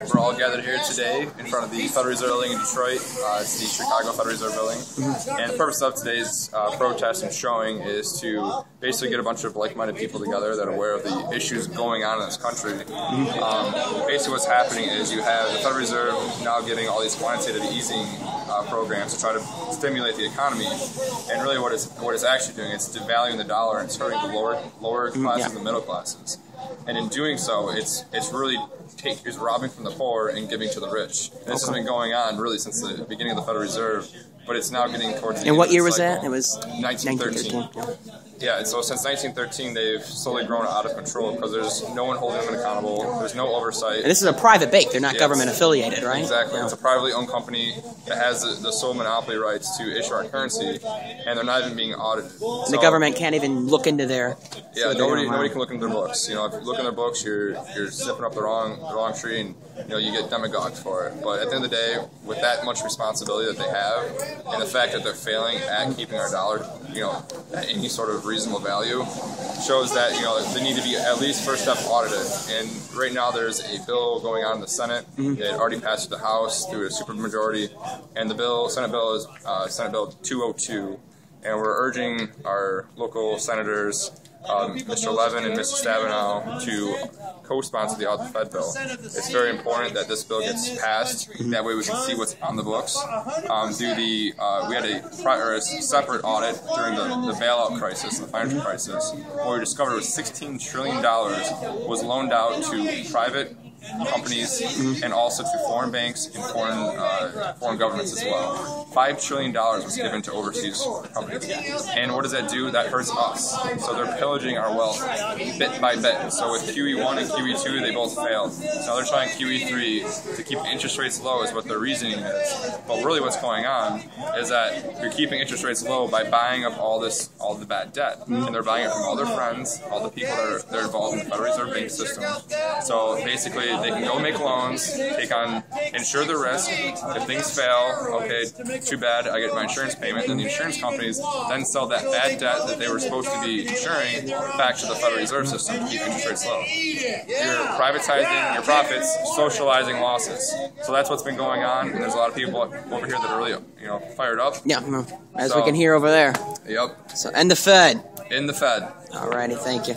We're all gathered here today in front of the Federal Reserve Building in Detroit. It's the Chicago Federal Reserve Building. And the purpose of today's protest and showing is to basically get a bunch of like-minded people together that are aware of the issues going on in this country. Basically what's happening is you have the Federal Reserve now giving all these quantitative easing programs to try to stimulate the economy. And really what it's actually doing is devaluing the dollar and it's hurting the lower classes and the middle classes. And in doing so, it's really robbing from the poor and giving to the rich. And this has been going on really since the beginning of the Federal Reserve, but it's now getting towards the end. And what year of the was cycle. that? It was 1913. Yeah, so since 1913, they've slowly grown out of control because there's no one holding them accountable. There's no oversight. And this is a private bank. They're not government affiliated, right? Exactly. It's a privately owned company that has the sole monopoly rights to issue our currency, and they're not even being audited. And the government can't even look into their... Yeah, nobody can look into their books. You know, if you look in their books, you're sipping up the wrong tree, and you get demagogued for it. But at the end of the day, with that much responsibility that they have, and the fact that they're failing at keeping our dollar, at any sort of reasonable value, shows that they need to be at least first step audited. And right now there's a bill going on in the Senate. It already passed the House through a supermajority, and the Senate bill is Senate Bill 202. And we're urging our local senators, Mr. Levin and Mrs. Stabenow, to co-sponsor the Fed bill. It's very important that this bill gets passed. That way we can see what's on the books. We had a separate audit during the bailout crisis, the financial crisis, where we discovered was $16 trillion was loaned out to private companies and also to foreign banks and foreign governments as well. $5 trillion was given to overseas companies. And what does that do? That hurts us. So they're pillaging our wealth bit by bit. So with QE1 and QE2, they both failed. Now they're trying QE3 to keep interest rates low is what their reasoning is. But really what's going on is that you're keeping interest rates low by buying up all the bad debt. And they're buying it from all their friends, all the people that are involved in the Federal Reserve bank system. So basically they can go make loans, insure the risk. If things fail, okay, too bad, I get my insurance payment. Then the insurance companies then sell that bad debt that they were supposed to be insuring back to the Federal Reserve System to keep interest rates low. You're privatizing your profits, socializing losses. So that's what's been going on, and there's a lot of people over here that are really, fired up. Yeah, as we can hear over there. Yep. So, and the Fed. In the Fed. Alrighty, thank you.